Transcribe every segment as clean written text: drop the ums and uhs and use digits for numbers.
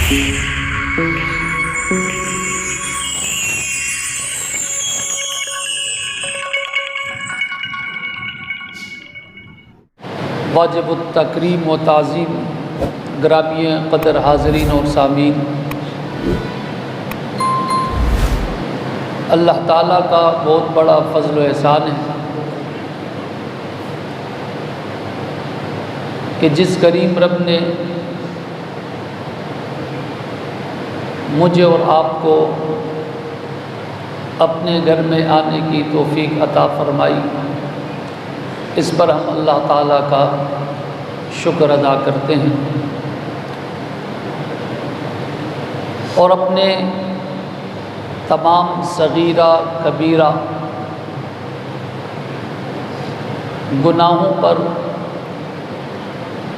واجب التکریم و تعظیم گرامی قدر حاضرین اور سامعین، اللہ تعالیٰ کا بہت بڑا فضل و احسان ہے کہ جس کریم رب نے مجھے اور آپ کو اپنے گھر میں آنے کی توفیق عطا فرمائی، اس پر ہم اللہ تعالیٰ کا شکر ادا کرتے ہیں اور اپنے تمام صغیرہ کبیرہ گناہوں پر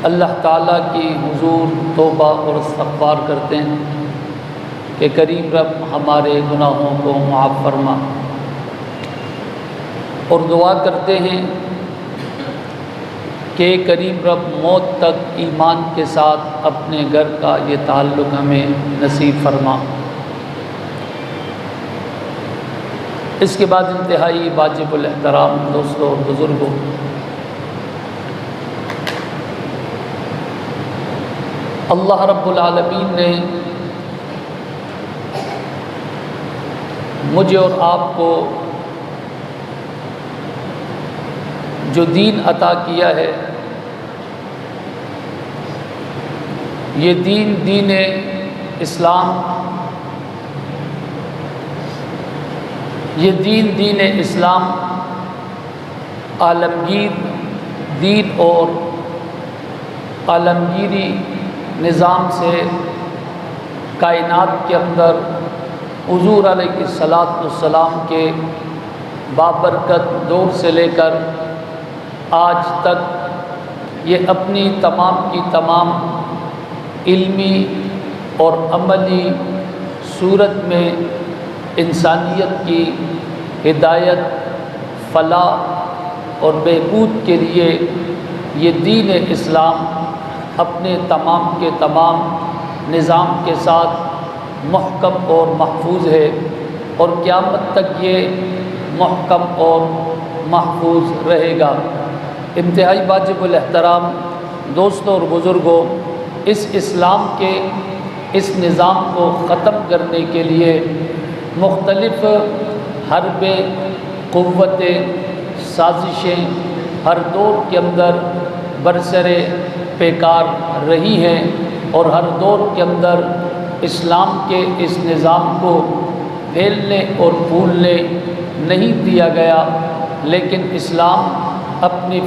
اللہ تعالیٰ کی حضور توبہ اور استغفار کرتے ہیں کہ کریم رب ہمارے گناہوں کو معاف فرما، اور دعا کرتے ہیں کہ کریم رب موت تک ایمان کے ساتھ اپنے گھر کا یہ تعلق ہمیں نصیب فرما۔ اس کے بعد انتہائی واجب الاحترام دوستوں اور بزرگوں، اللہ رب العالمین نے مجھے اور آپ کو جو دین عطا کیا ہے، یہ دین اسلام، یہ دین اسلام عالمگیر دین اور عالمگیری نظام سے کائنات کے اندر حضور علیہ الصلاۃ والسلام کے بابرکت دور سے لے کر آج تک یہ اپنی تمام کی تمام علمی اور عملی صورت میں انسانیت کی ہدایت، فلاح اور بہبود کے لیے یہ دین اسلام اپنے تمام کے تمام نظام کے ساتھ محکم اور محفوظ ہے، اور قیامت تک یہ محکم اور محفوظ رہے گا۔ انتہائی واجب الاحترام دوستوں اور بزرگوں، اس اسلام کے اس نظام کو ختم کرنے کے لیے مختلف حربے، قوتیں، سازشیں ہر دور کے اندر برسر پیکار رہی ہیں، اور ہر دور کے اندر اسلام کے اس نظام کو پھیلنے اور پھولنے نہیں دیا گیا، لیکن اسلام اپنی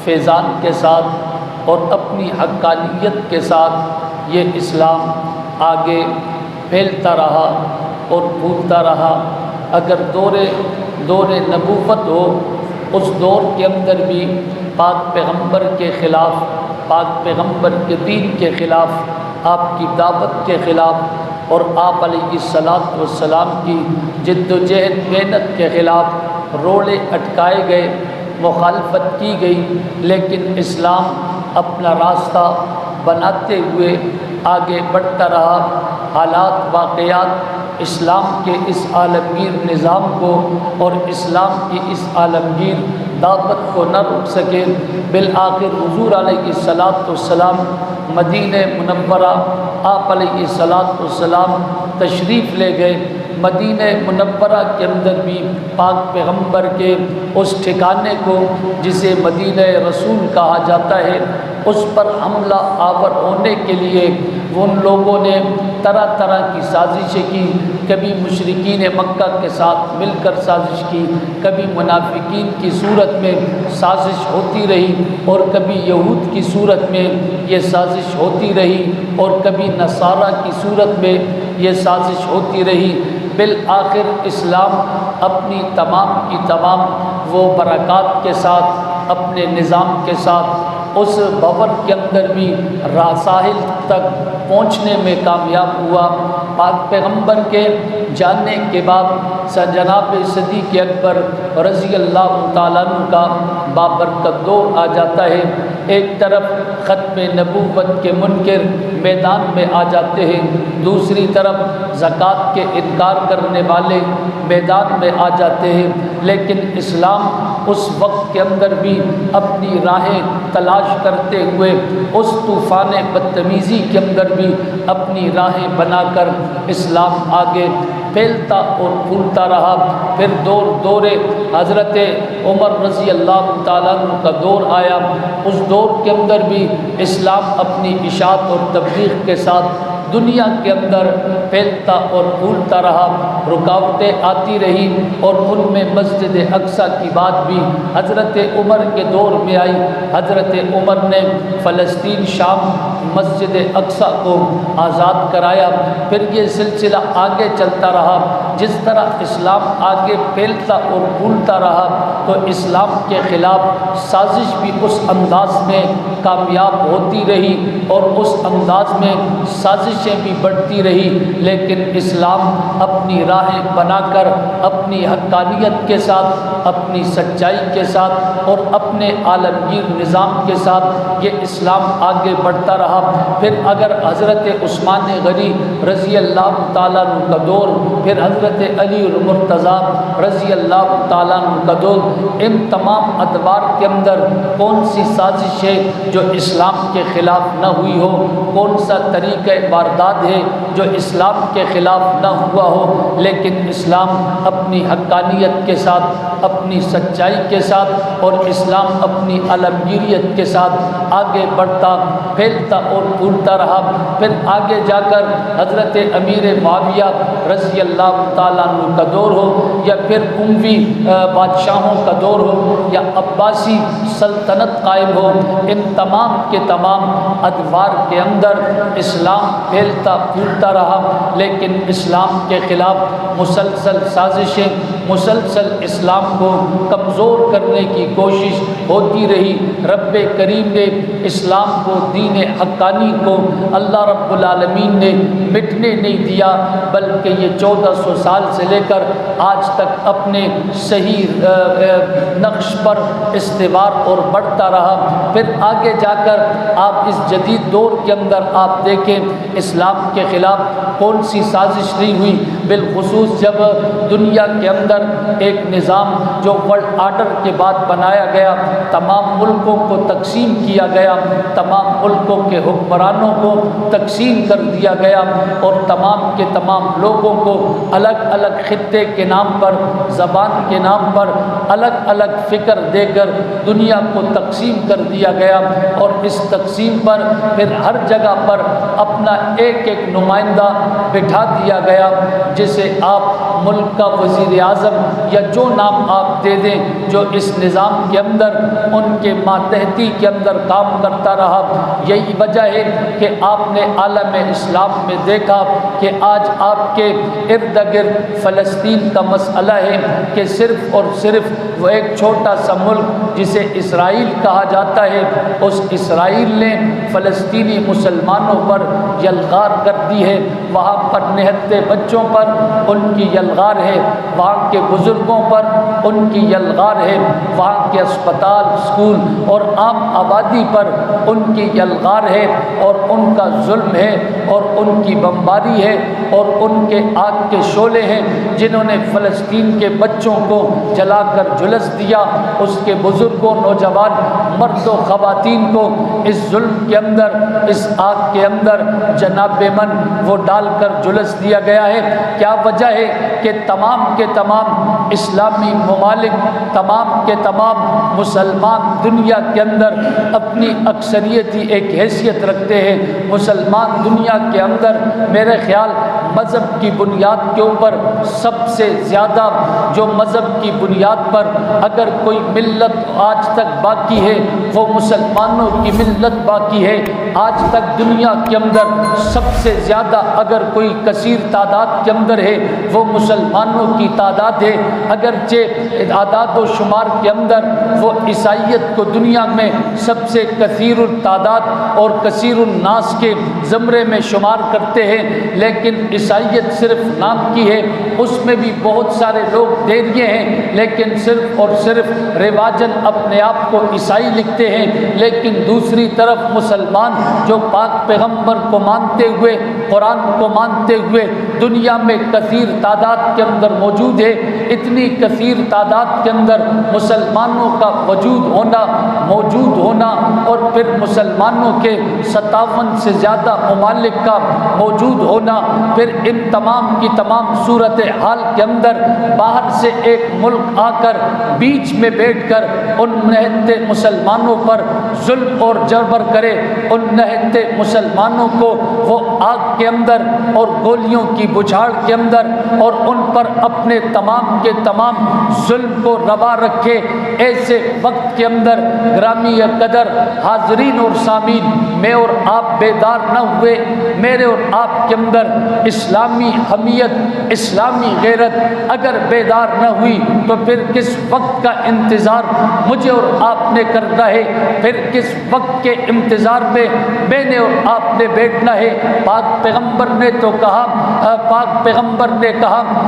فیضان کے ساتھ اور اپنی حقانیت کے ساتھ یہ اسلام آگے پھیلتا رہا اور پھولتا رہا۔ اگر دور نبوت ہو، اس دور کے اندر بھی پاک پیغمبر کے خلاف، پاک پیغمبر کے دین کے خلاف، آپ کی دعوت کے خلاف اور آپ علیہ الصلاۃ والسلام کی جد و جہد محنت کے خلاف روڑے اٹکائے گئے، مخالفت کی گئی، لیکن اسلام اپنا راستہ بناتے ہوئے آگے بڑھتا رہا۔ حالات، واقعات اسلام کے اس عالمگیر نظام کو اور اسلام کی اس عالمگیر دعوت کو نہ روک سکے۔ بالآخر حضور علیہ الصلاۃ والسلام مدینہ منورہ، آپ علیہ الصلاۃ والسلام تشریف لے گئے۔ مدینہ منورہ کے اندر بھی پاک پیغمبر کے اس ٹھکانے کو جسے مدینہ رسول کہا جاتا ہے، اس پر حملہ آور ہونے کے لیے ان لوگوں نے طرح طرح کی سازشیں کی۔ کبھی مشرکین مکہ کے ساتھ مل کر سازش کی، کبھی منافقین کی صورت میں سازش ہوتی رہی، اور کبھی یہود کی صورت میں یہ سازش ہوتی رہی، اور کبھی نصارہ کی صورت میں یہ سازش ہوتی رہی۔ بالآخر اسلام اپنی تمام کی تمام وہ برکات کے ساتھ، اپنے نظام کے ساتھ اس بور کے اندر بھی ساحل تک پہنچنے میں کامیاب ہوا۔ پاک پیغمبر کے جاننے کے بعد جناب صدیق اکبر رضی اللہ تعالیٰ عنہ کا بابرکت دور آ جاتا ہے۔ ایک طرف ختم نبوت کے منکر میدان میں آ جاتے ہیں، دوسری طرف زکوٰۃ کے انکار کرنے والے میدان میں آ جاتے ہیں، لیکن اسلام اس وقت کے اندر بھی اپنی راہیں تلاش کرتے ہوئے، اس طوفان بدتمیزی کے اندر بھی اپنی راہیں بنا کر اسلام آگے پھیلتا اور پھولتا رہا۔ پھر دور حضرت عمر رضی اللہ تعالیٰ عنہ کا دور آیا، اس دور کے اندر بھی اسلام اپنی اشاعت اور تبلیغ کے ساتھ دنیا کے اندر پھیلتا اور پھولتا رہا۔ رکاوٹیں آتی رہی اور ان میں مسجد اقصیٰ کی بات بھی حضرت عمر کے دور میں آئی۔ حضرت عمر نے فلسطین شام مسجد اقصیٰ کو آزاد کرایا۔ پھر یہ سلسلہ آگے چلتا رہا، جس طرح اسلام آگے پھیلتا اور پھولتا رہا تو اسلام کے خلاف سازش بھی اس انداز میں کامیاب ہوتی رہی اور اس انداز میں سازشیں بھی بڑھتی رہی، لیکن اسلام اپنی راہیں بنا کر اپنی حقانیت کے ساتھ، اپنی سچائی کے ساتھ اور اپنے عالمگیر نظام کے ساتھ یہ اسلام آگے بڑھتا رہا۔ پھر اگر حضرت عثمان غنی رضی اللہ تعالیٰ عنہ کا دور، پھر حضرت علی المرتضیٰ رضی اللہ تعالیٰ عنہ کا دور، ان تمام ادوار کے اندر کون سی سازش ہے جو اسلام کے خلاف نہ ہوئی ہو؟ کون سا طریقہ واردات ہے جو اسلام کے خلاف نہ ہوا ہو؟ لیکن اسلام اپنی حقانیت کے ساتھ، اپنی سچائی کے ساتھ اور اسلام اپنی عالمگیریت کے ساتھ آگے بڑھتا، پھیلتا اور پھولتا رہا۔ پھر آگے جا کر حضرت امیر معاویہ رضی اللہ تعالیٰ عنہ کا دور ہو، یا پھر اموی بادشاہوں کا دور ہو، یا عباسی سلطنت قائم ہو، ان تمام کے تمام ادوار کے اندر اسلام پھیلتا پھولتا رہا، لیکن اسلام کے خلاف مسلسل سازشیں، مسلسل اسلام کو کمزور کرنے کی کوشش ہوتی رہی۔ رب کریم نے اسلام کو، دین حقانی کو اللہ رب العالمین نے مٹنے نہیں دیا، بلکہ یہ 1400 سال سے لے کر آج تک اپنے صحیح نقش پر استوار اور بڑھتا رہا۔ پھر آگے جا کر آپ اس جدید دور کے اندر آپ دیکھیں اسلام کے خلاف کون سی سازش نہیں ہوئی، بالخصوص جب دنیا کے اندر ایک نظام جو ورلڈ آرڈر کے بعد بنایا گیا، تمام ملکوں کو تقسیم کیا گیا، تمام ملکوں کے حکمرانوں کو تقسیم کر دیا گیا اور تمام کے تمام لوگوں کو الگ الگ خطے کے نام پر، زبان کے نام پر الگ الگ فکر دے کر دنیا کو تقسیم کر دیا گیا، اور اس تقسیم پر پھر ہر جگہ پر اپنا ایک ایک نمائندہ بٹھا دیا گیا، جسے آپ ملک کا وزیر اعظم یا جو نام آپ دے دیں، جو اس نظام کے اندر ان کے ماتحتی کے اندر کام کرتا رہا۔ یہی وجہ ہے کہ آپ نے عالم اسلام میں دیکھا کہ آج آپ کے ارد گرد فلسطین کا مسئلہ ہے کہ صرف اور صرف وہ ایک چھوٹا سا ملک جسے اسرائیل کہا جاتا ہے، اس اسرائیل نے فلسطینی مسلمانوں پر یلغار کر دی ہے، وہاں پر نہتے بچوں پر ان کی یلغار ہے، وہاں کے بزرگوں پر ان کی یلغار ہے، وہاں کے اسپتال، اسکول اور عام آبادی پر ان کی یلغار ہے اور ان کا ظلم ہے اور ان کی بمباری ہے اور ان کے آگ کے شعلے ہیں جنہوں نے فلسطین کے بچوں کو جلا کر جھلس دیا، اس کے بزرگوں، نوجوان، مرد و خواتین کو اس ظلم کے اندر، اس آگ کے اندر جناب من وہ ڈال کر جھلس دیا گیا ہے۔ کیا وجہ ہے کہ تمام کے تمام اسلامی ممالک، تمام کے تمام مسلمان دنیا کے اندر اپنی اکثریتی ایک حیثیت رکھتے ہیں۔ مسلمان دنیا کے اندر میرے خیال مذہب کی بنیاد کے اوپر سب سے زیادہ، جو مذہب کی بنیاد پر اگر کوئی ملت آج تک باقی ہے وہ مسلمانوں کی ملت باقی ہے۔ آج تک دنیا کے اندر سب سے زیادہ اگر کوئی کثیر تعداد کے اندر ہے وہ مسلمان مسلمانوں کی تعداد ہے، اگرچہ اعداد و شمار کے اندر وہ عیسائیت کو دنیا میں سب سے کثیر التعداد اور کثیر الناس کے زمرے میں شمار کرتے ہیں، لیکن عیسائیت صرف نام کی ہے، اس میں بھی بہت سارے لوگ دے دیے ہیں، لیکن صرف اور صرف رواجن اپنے آپ کو عیسائی لکھتے ہیں۔ لیکن دوسری طرف مسلمان جو پاک پیغمبر کو مانتے ہوئے، قرآن کو مانتے ہوئے دنیا میں کثیر تعداد کے اندر موجود ہے، اتنی کثیر تعداد کے اندر مسلمانوں کا موجود ہونا اور پھر مسلمانوں کے 57 سے زیادہ ممالک کا موجود ہونا، پھر ان تمام کی تمام صورتحال کے اندر باہر سے ایک ملک آ کر بیچ میں بیٹھ کر ان نہتے مسلمانوں پر ظلم اور جبر کرے، ان نہتے مسلمانوں کو وہ آگ کے اندر اور گولیوں کی بچھاڑ کے اندر اور ان پر اپنے تمام کے تمام ظلم کو روا رکھے، ایسے وقت کے اندر گرامی قدر حاضرین اور سامعین، میں اور آپ بیدار نہ ہوئے، میرے اور آپ کے اندر اسلامی حمیت، اسلامی غیرت اگر بیدار نہ ہوئی تو پھر کس وقت کا انتظار مجھے اور آپ نے کرنا ہے، پھر کس وقت کے انتظار میں میں نے اور آپ نے بیٹھنا ہے۔ پاک پیغمبر نے تو کہا،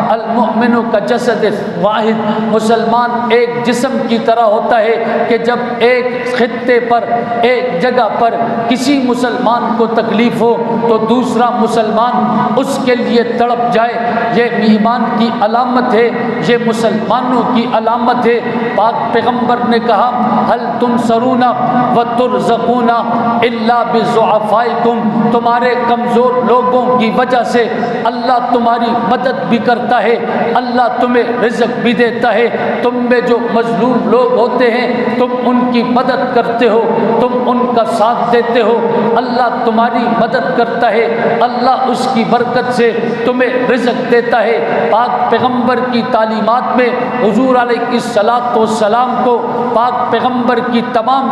المؤمن کا جسد واحد، مسلمان ایک جسم کی طرح ہوتا ہے کہ جب ایک خطے پر، ایک جگہ پر کسی مسلمان کو تکلیف ہو تو دوسرا مسلمان اس کے لیے تڑپ جائے، یہ ایمان کی علامت ہے، یہ مسلمانوں کی علامت ہے۔ پاک پیغمبر نے کہا، هل تنصرون وترزقون الا بضعفائکم، تمہارے کمزور لوگوں کی وجہ سے اللہ تمہاری مدد بھی کرتا ہے، اللہ تمہیں رزق بھی دیتا ہے۔ تم میں جو مظلوم لوگ ہوتے ہیں تم ان کی مدد کرتے ہو، تم ان کا ساتھ دیتے ہو، اللہ تمہاری مدد کرتا ہے، اللہ اس کی برکت سے تمہیں رزق دیتا ہے۔ پاک پیغمبر کی تعلیمات میں حضور علیہ السلام کو پاک پیغمبر کی تمام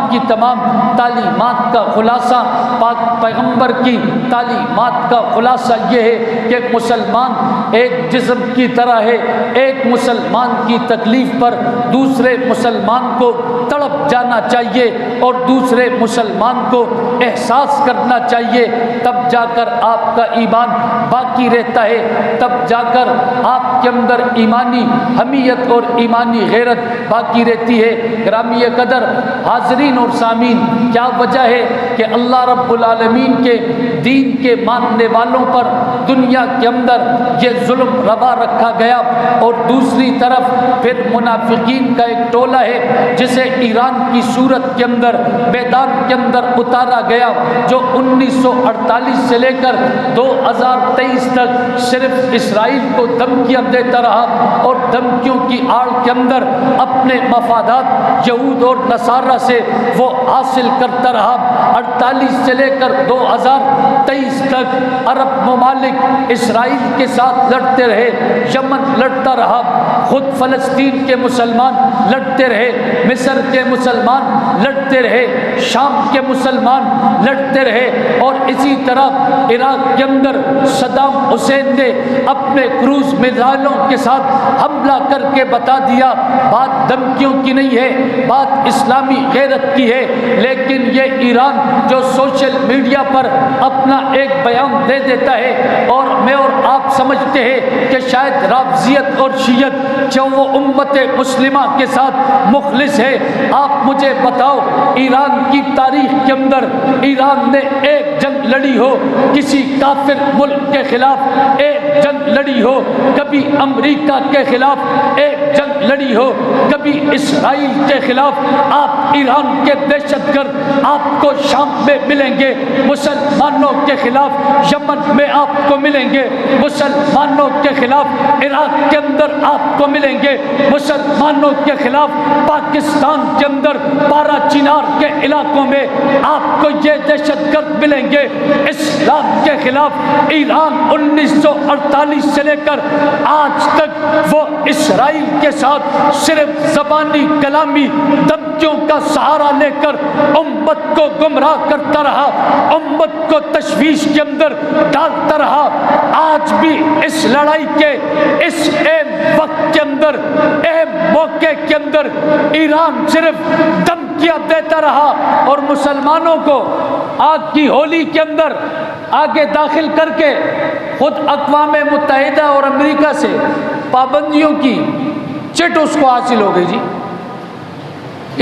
تعلیمات کا خلاصہ، پاک پیغمبر کی تعلیمات کا خلاصہ یہ ہے کہ مسلمان ایک جسم کی طرح ہے، ایک مسلمان کی تکلیف پر دوسرے مسلمان کو تڑپ جانا چاہیے اور دوسرے مسلمان کو احساس کرنا چاہیے، تب جا کر آپ کا ایمان باقی رہتا ہے، تب جا کر آپ کے اندر ایمانی حمیت اور ایمانی غیرت باقی رہتی ہے۔ گرامی قدر حاضرین اور سامعین، کیا وجہ ہے کہ اللہ رب العالمین کے دین کے ماننے والوں پر دنیا کے اندر یہ ظلم روا رکھا گیا؟ اور دوسری طرف پھر منافقین کا ایک ٹولہ ہے جسے ایران کی صورت کے اندر میدان کے اندر اتارا گیا، جو 1948 سے لے کر 2023 تک صرف اسرائیل کو دھمکیاں دیتا رہا اور دھمکیوں کی آڑ کے اندر اپنے مفادات یہود اور نصارہ سے وہ حاصل کرتا رہا۔ 48 سے لے کر 2023 تک عرب ممالک اسرائیل کے ساتھ لڑتے رہے، یمن لڑتا رہا، خود فلسطین کے مسلمان لڑتے رہے، مصر کے مسلمان لڑتے رہے، شام کے مسلمان لڑتے رہے، اور اسی طرح عراق کے اندر صدام حسین نے اپنے کروز میزائلوں کے ساتھ حملہ کر کے بتا دیا بات دھمکیوں کی نہیں ہے، بات اسلامی غیرت کی ہے۔ لیکن یہ ایران جو سوشل میڈیا پر اپنا ایک بیان دے دیتا ہے اور میں اور آپ سمجھتے ہیں کہ شاید رافضیت اور شیعت جو وہ امت مسلمہ کے ساتھ مخلص ہے، آپ مجھے بتاؤ ایران کی تاریخ کے اندر ایران نے ایک جنگ لڑی ہو کسی کافر ملک کے خلاف، ایک جنگ لڑی ہو کبھی امریکہ کے خلاف، ایک جنگ لڑی ہو کبھی اسرائیل کے خلاف؟ آپ ایران کے دہشت گرد آپ کو شام میں ملیں گے، مسلمانوں کے خلاف یمن میں آپ کو ملیں گے، مسلمانوں کے خلاف عراق کے اندر آپ کو ملیں گے، مسلمانوں کے خلاف پاکستان کے اندر پارا چنار کے علاقوں میں آپ کو یہ دہشت گرد ملیں گے۔ اسلام کے خلاف ایران 1948 سے لے کر آج تک وہ اسرائیل کے ساتھ صرف زبانی کلامی دھمکیوں کا سہارا لے کر امت کو گمراہ کرتا رہا، امت کو تشویش کے اندر ڈالتا رہا۔ آج بھی اس لڑائی کے اس اہم وقت کے اندر، اہم موقع کے اندر ایران صرف دھمکیاں دیتا رہا اور مسلمانوں کو آگ کی ہولی کے اندر آگے داخل کر کے خود اقوام متحدہ اور امریکہ سے پابندیوں کی چٹ اس کو حاصل ہو گئی۔ جی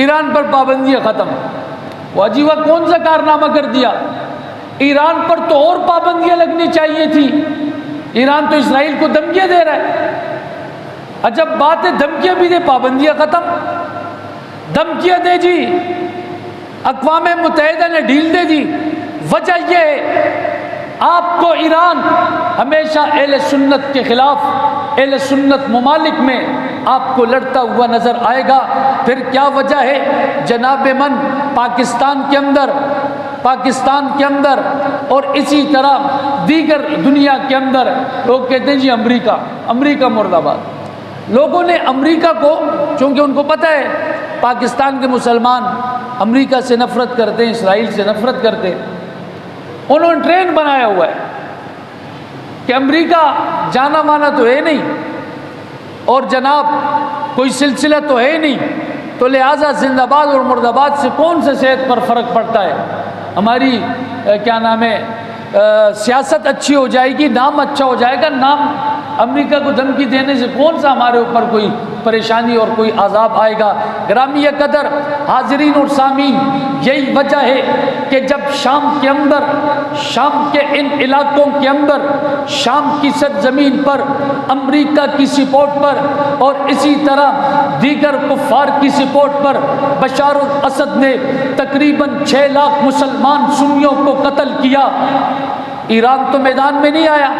ایران پر پابندیاں ختم، وہ عجیبہ کون سا کارنامہ کر دیا؟ ایران پر تو اور پابندیاں لگنی چاہیے تھی، ایران تو اسرائیل کو دھمکیاں دے رہا ہے۔ عجب بات ہے، دھمکیاں بھی دے، پابندیاں ختم۔ دھمکیاں دے جی، اقوام متحدہ نے ڈھیل دے دی۔ وجہ یہ ہے آپ کو ایران ہمیشہ اہل سنت کے خلاف، اہل سنت ممالک میں آپ کو لڑتا ہوا نظر آئے گا۔ پھر کیا وجہ ہے؟ جناب من پاکستان کے اندر اور اسی طرح دیگر دنیا کے اندر لوگ کہتے ہیں جی امریکہ مرد آباد۔ لوگوں نے امریکہ کو، چونکہ ان کو پتہ ہے پاکستان کے مسلمان امریکہ سے نفرت کرتے ہیں، اسرائیل سے نفرت کرتے ہیں، انہوں نے ٹرین بنایا ہوا ہے کہ امریکہ جانا مانا تو ہے نہیں اور جناب کوئی سلسلہ تو ہے نہیں، تو لہٰذا زندہ باد اور مرد آباد سے کون سے صحت پر فرق پڑتا ہے؟ ہماری کیا نام ہے سیاست اچھی ہو جائے گی، نام اچھا ہو جائے گا، نام امریکہ کو دھمکی دینے سے کون سا ہمارے اوپر کوئی پریشانی اور کوئی عذاب آئے گا۔ گرامی قدر حاضرین اور سامعین، یہی وجہ ہے کہ جب شام کے ان علاقوں کے اندر، شام کی سرزمین پر امریکہ کی سپورٹ پر اور اسی طرح دیگر کفار کی سپورٹ پر بشار الاسد نے تقریباً 6 لاکھ مسلمان سنیوں کو قتل کیا، ایران تو میدان میں نہیں آیا۔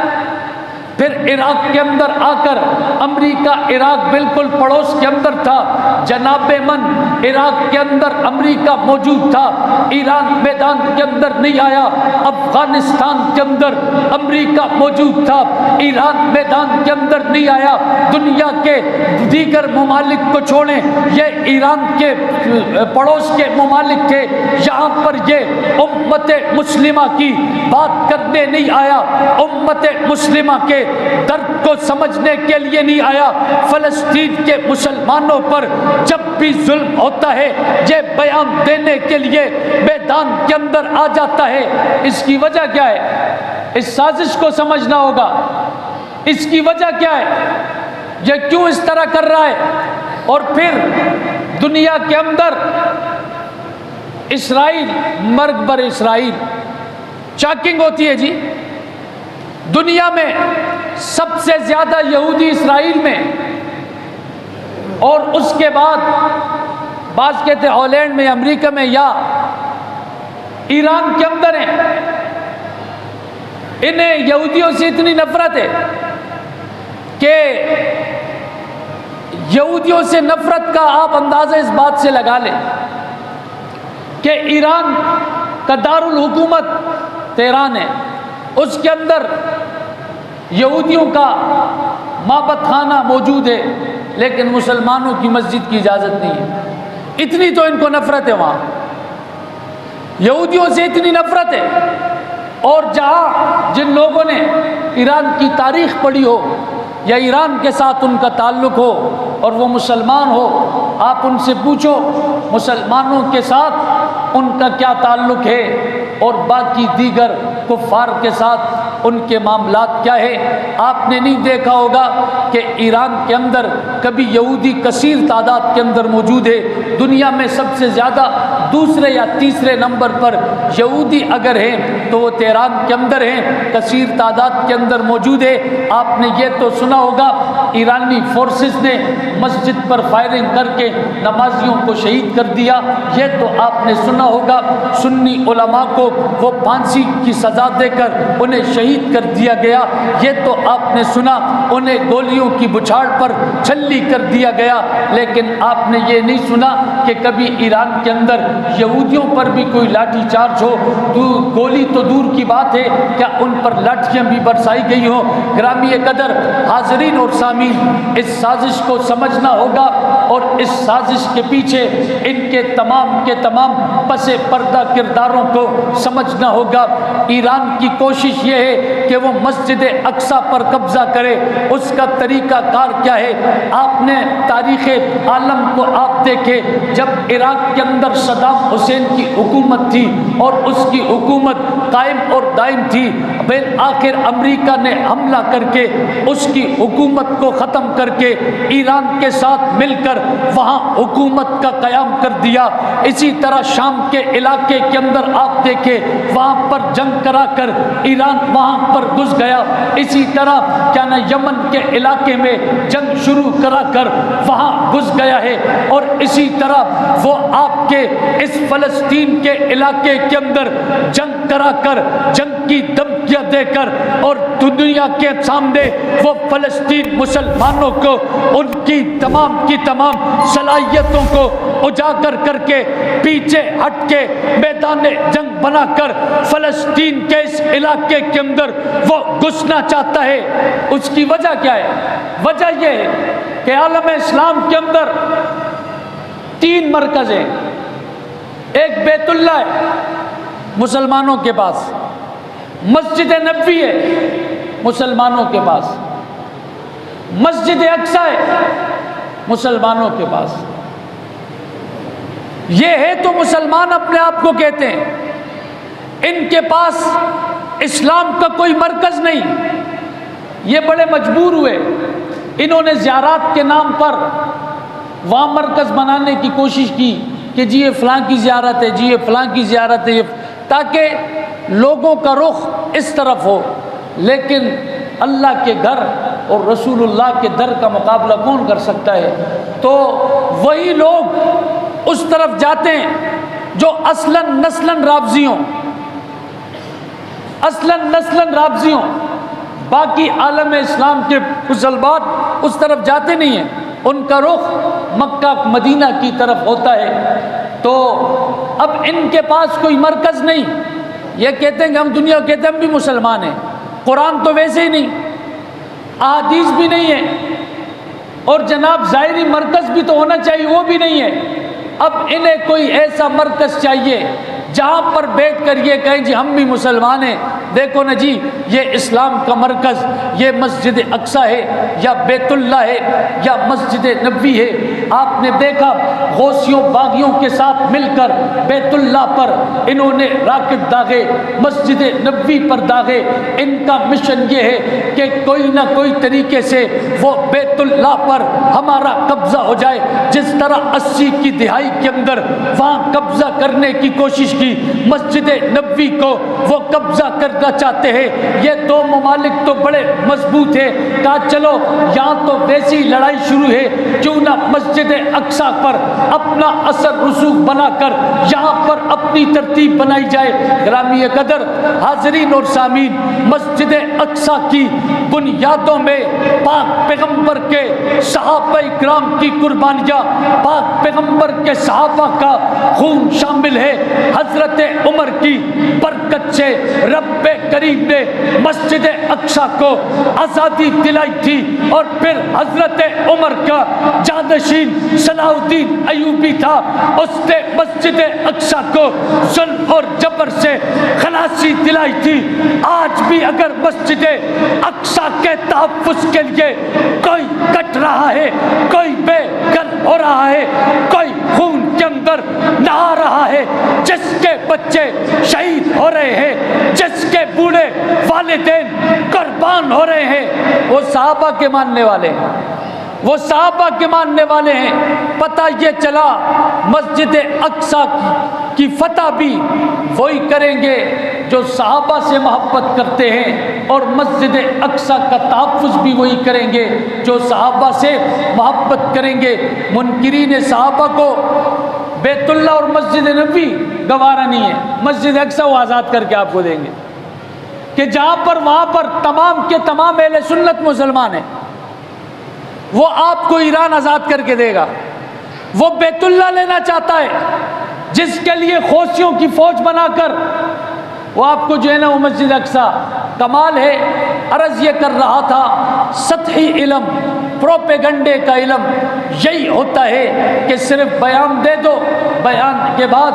پھر عراق کے اندر آ کر امریکہ، عراق بالکل پڑوس کے اندر تھا، جناب من عراق کے اندر امریکہ موجود تھا، ایران میدان کے اندر نہیں آیا۔ افغانستان کے اندر امریکہ موجود تھا، ایران میدان کے اندر نہیں آیا۔ دنیا کے دیگر ممالک کو چھوڑیں، یہ ایران کے پڑوس کے ممالک تھے، یہاں پر یہ امت مسلمہ کی بات کرنے نہیں آیا، امت مسلمہ کے درد کو سمجھنے کے لیے نہیں آیا۔ فلسطین کے مسلمانوں پر جب بھی ظلم ہوتا ہے یہ بیان دینے کے لیے میدان کے اندر آ جاتا ہے۔ اس کی وجہ کیا ہے؟ اس سازش کو سمجھنا ہوگا، اس کی وجہ کیا ہے، یہ کیوں اس طرح کر رہا ہے۔ اور پھر دنیا کے اندر اسرائیل، مرگ بر اسرائیل، چاکنگ ہوتی ہے جی۔ دنیا میں سب سے زیادہ یہودی اسرائیل میں، اور اس کے بعد بعض کہتے ہیں ہالینڈ میں، امریکہ میں یا ایران کے اندر ہیں۔ انہیں یہودیوں سے اتنی نفرت ہے کہ یہودیوں سے نفرت کا آپ اندازہ اس بات سے لگا لیں کہ ایران کا دارالحکومت تہران ہے، اس کے اندر یہودیوں کا معبد خانہ موجود ہے لیکن مسلمانوں کی مسجد کی اجازت نہیں ہے۔ اتنی تو ان کو نفرت ہے، وہاں یہودیوں سے اتنی نفرت ہے۔ اور جہاں جن لوگوں نے ایران کی تاریخ پڑھی ہو یا ایران کے ساتھ ان کا تعلق ہو اور وہ مسلمان ہو، آپ ان سے پوچھو مسلمانوں کے ساتھ ان کا کیا تعلق ہے اور باقی دیگر کفار کے ساتھ ان کے معاملات کیا ہے۔ آپ نے نہیں دیکھا ہوگا کہ ایران کے اندر کبھی یہودی کثیر تعداد کے اندر موجود ہے۔ دنیا میں سب سے زیادہ دوسرے یا تیسرے نمبر پر یہودی اگر ہیں تو وہ تہران کے اندر ہیں، کثیر تعداد کے اندر موجود ہے۔ آپ نے یہ تو سنا ہوگا ایرانی فورسز نے مسجد پر فائرنگ کر کے نمازیوں کو شہید کر دیا، یہ تو آپ نے سنا ہوگا۔ سنی علماء کو وہ پھانسی کی سزا دے کر انہیں شہید شہید کر دیا گیا، یہ تو آپ نے سنا، انہیں گولیوں کی بچھاڑ پر چھلی کر دیا گیا، لیکن آپ نے یہ نہیں سنا کہ کبھی ایران کے اندر یہودیوں پر بھی کوئی لاٹھی چارج ہو، گولی تو دور کی بات ہے، کیا ان پر لاٹھیاں بھی برسائی گئی ہوں؟ گرامی قدر حاضرین اور سامعین، اس سازش کو سمجھنا ہوگا اور اس سازش کے پیچھے ان کے تمام پس پردہ کرداروں کو سمجھنا ہوگا۔ ایران کی کوشش یہ ہے کہ وہ مسجد اقصیٰ پر قبضہ کرے، اس کا طریقہ کار کیا ہے؟ آپ نے تاریخ عالم کو آپ دیکھے، جب عراق کے اندر صدام حسین کی حکومت تھی اور اس کی حکومت قائم اور دائم تھی، بالآخر امریکہ نے حملہ کر کے اس کی حکومت کو ختم کر کے ایران کے ساتھ مل کر وہاں حکومت کا قیام کر دیا۔ اسی طرح شام کے علاقے کے اندر آپ دیکھیں، وہاں پر جنگ کرا کر ایران وہاں پر گھس گیا۔ اسی طرح کیا نا یمن کے علاقے میں جنگ شروع کرا کر وہاں گھس گیا ہے، اور اسی طرح وہ آپ کے اس فلسطین کے علاقے کے اندر جنگ کرا کر، جنگ کی دھمکیاں دے کر، اور دنیا کے سامنے وہ فلسطین مسلمانوں کو ان کی تمام صلاحیتوں کو اجاگر کر کے پیچھے ہٹ کے میدان جنگ بنا کر فلسطین کے اس علاقے کے اندر وہ گھسنا چاہتا ہے۔ اس کی وجہ کیا ہے؟ وجہ یہ ہے کہ عالم اسلام کے اندر 3 مرکز ہیں۔ ایک بیت اللہ ہے مسلمانوں کے پاس، مسجد نبوی ہے مسلمانوں کے پاس، مسجد اقصیٰ ہے مسلمانوں کے پاس۔ یہ ہے تو مسلمان اپنے آپ کو کہتے ہیں، ان کے پاس اسلام کا کوئی مرکز نہیں۔ یہ بڑے مجبور ہوئے، انہوں نے زیارات کے نام پر وہاں مرکز بنانے کی کوشش کی کہ جی یہ فلاں کی زیارت ہے، جی یہ فلاں کی زیارت ہے، تاکہ لوگوں کا رخ اس طرف ہو۔ لیکن اللہ کے گھر اور رسول اللہ کے در کا مقابلہ کون کر سکتا ہے؟ تو وہی لوگ اس طرف جاتے ہیں جو اصلاً نسلاً رابضی ہوں۔ باقی عالم اسلام کے مسلمان اس طرف جاتے نہیں ہیں، ان کا رخ مکہ مدینہ کی طرف ہوتا ہے۔ تو اب ان کے پاس کوئی مرکز نہیں، یہ کہتے ہیں کہ ہم دنیا کہتے ہیں ہم بھی مسلمان ہیں، قرآن تو ویسے ہی نہیں، احادیث بھی نہیں ہے، اور جناب ظاہری مرکز بھی تو ہونا چاہیے، وہ بھی نہیں ہے۔ اب انہیں کوئی ایسا مرکز چاہیے جہاں پر بیٹھ کر یہ کہیں جی ہم بھی مسلمان ہیں، دیکھو نا جی یہ اسلام کا مرکز، یہ مسجد اقصیٰ ہے یا بیت اللہ ہے یا مسجد نبوی ہے۔ آپ نے دیکھا غوثیوں باغیوں کے ساتھ مل کر بیت اللہ پر انہوں نے راکٹ داغے، مسجد نبوی پر داغے۔ ان کا مشن یہ ہے کہ کوئی نہ کوئی طریقے سے وہ بیت اللہ پر ہمارا قبضہ ہو جائے، جس طرح 80 کی دہائی کے اندر وہاں قبضہ کرنے کی کوشش کی، مسجد نبوی کو وہ قبضہ کرنا چاہتے ہیں۔ یہ 2 ممالک تو بڑے مضبوط ہیں، کہا چلو یہاں تو ویسی لڑائی شروع ہے، کیوں نہ مسجد اقصیٰ پر اپنا اثر رسوخ بنا کر یہاں پر اپنی ترتیب بنائی جائے۔ گرامی قدر حاضرین اور سامعین، مسجد اقصیٰ کی بنیادوں میں پاک پیغمبر کے صحابہ اکرام کی قربانیاں، پاک پیغمبر کے صحابہ کا خون شامل ہے۔ حضرت عمر کی برکت سے رب کریم نے مسجد اقصیٰ کو آزادی دلائی تھی، اور پھر حضرت عمر کا جانشین صلاح الدین ایوبی تھا، اس نے مسجد اقصیٰ کو ظلم اور جبر سے خلاصی دلائی تھی۔ آج بھی اگر مسجد اقصیٰ کے تحفظ کے لیے کوئی کٹ رہا ہے، کوئی بے گھر ہو رہا ہے، کوئی خون کے اندر نہا رہا ہے، جس کے بچے شہید ہو رہے ہیں، جس کے بوڑھے والدین قربان ہو رہے ہیں، وہ صحابہ کے ماننے والے ہیں، وہ صحابہ کے ماننے والے ہیں۔ پتہ یہ چلا مسجد اقصیٰ کی فتح بھی وہی کریں گے جو صحابہ سے محبت کرتے ہیں، اور مسجد اقصیٰ کا تحفظ بھی وہی کریں گے جو صحابہ سے محبت کریں گے۔ منکرین صحابہ کو بیت اللہ اور مسجد نبوی گوارا نہیں ہے، مسجد اقصیٰ وہ آزاد کر کے آپ کو دیں گے۔ کہ جہاں پر وہاں پر تمام کے تمام اہل سنت مسلمان ہیں، وہ آپ کو ایران آزاد کر کے دے گا۔ وہ بیت اللہ لینا چاہتا ہے، جس کے لیے خوشیوں کی فوج بنا کر وہ آپ کو جو ہے نا وہ مسجد اقصی، کمال ہے، عرض یہ کر رہا تھا، سطحی علم، پروپیگنڈے کا علم یہی ہوتا ہے کہ صرف بیان دے دو، بیان کے بعد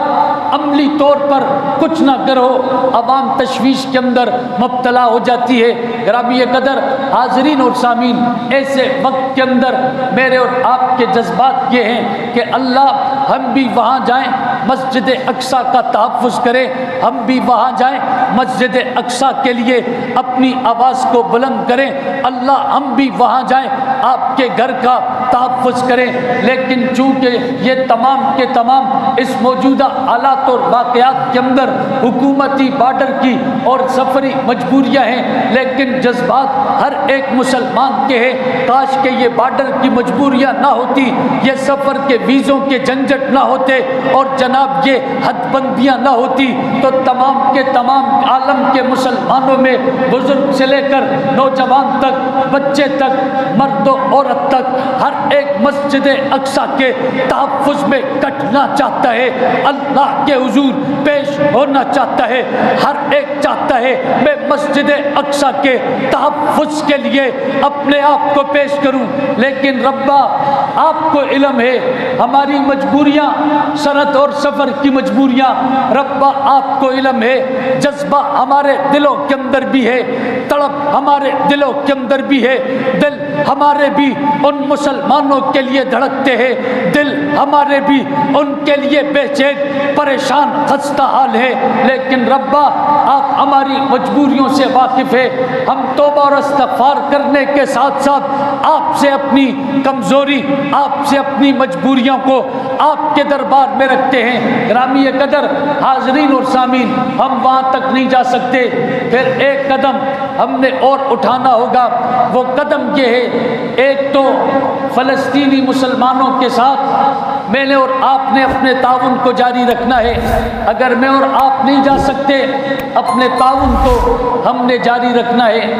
عملی طور پر کچھ نہ کرو، عوام تشویش کے اندر مبتلا ہو جاتی ہے۔ گرامی قدر حاضرین اور سامعین، ایسے وقت کے اندر میرے اور آپ کے جذبات یہ ہیں کہ اللہ ہم بھی وہاں جائیں، مسجد اقصی کا تحفظ کریں، ہم بھی وہاں جائیں، مسجد اقصی کے لیے اپنی آواز کو بلند کریں، اللہ ہم بھی وہاں جائیں، آپ کے گھر کا تحفظ کریں۔ لیکن چونکہ یہ تمام کے تمام اس موجودہ حالات اور واقعات کے اندر حکومتی بارڈر کی اور سفری مجبوریاں ہیں، لیکن جذبات ہر ایک مسلمان کے ہیں۔ کاش کہ یہ بارڈر کی مجبوریاں نہ ہوتی، یہ سفر کے ویزوں کے جھنجٹ نہ ہوتے، اور جناب یہ حد بندیاں نہ ہوتی، تو تمام کے تمام عالم کے مسلمانوں میں بزرگ سے لے کر نوجوان تک، بچے تک، مرد و عورت تک، ہر ایک مسجد اقصی کے تحفظ میں کٹنا چاہتا ہے، اللہ کے حضور پیش ہونا چاہتا ہے، ہر ایک چاہتا ہے میں مسجد اقصی کے تحفظ کے لیے اپنے آپ کو پیش کروں۔ لیکن ربا آپ کو علم ہے ہماری مجبوریاں، سرحد اور سفر کی مجبوریاں، ربا آپ کو علم ہے، جذبہ ہمارے دلوں کے اندر بھی ہے، تڑپ ہمارے دلوں کے اندر بھی ہے، دل ہمارے بھی ان مسلمانوں کے لیے دھڑکتے ہیں، دل ہمارے بھی ان کے لیے بے چین، پریشان، خستہ حال ہے۔ لیکن ربا آپ ہماری مجبوریوں سے واقف ہے، ہم توبہ اور استغفار کرنے کے ساتھ ساتھ آپ سے اپنی کمزوری، آپ سے اپنی مجبوریوں کو آپ کے دربار میں رکھتے ہیں۔ گرامی قدر حاضرین اور سامعین، ہم وہاں تک نہیں جا سکتے، پھر ایک قدم ہم نے اور اٹھانا ہوگا۔ وہ قدم یہ ہے، ایک تو فلسطینی مسلمانوں کے ساتھ میں نے اور آپ نے اپنے تعاون کو جاری رکھنا ہے۔ اگر میں اور آپ نہیں جا سکتے، اپنے تعاون کو ہم نے جاری رکھنا ہے۔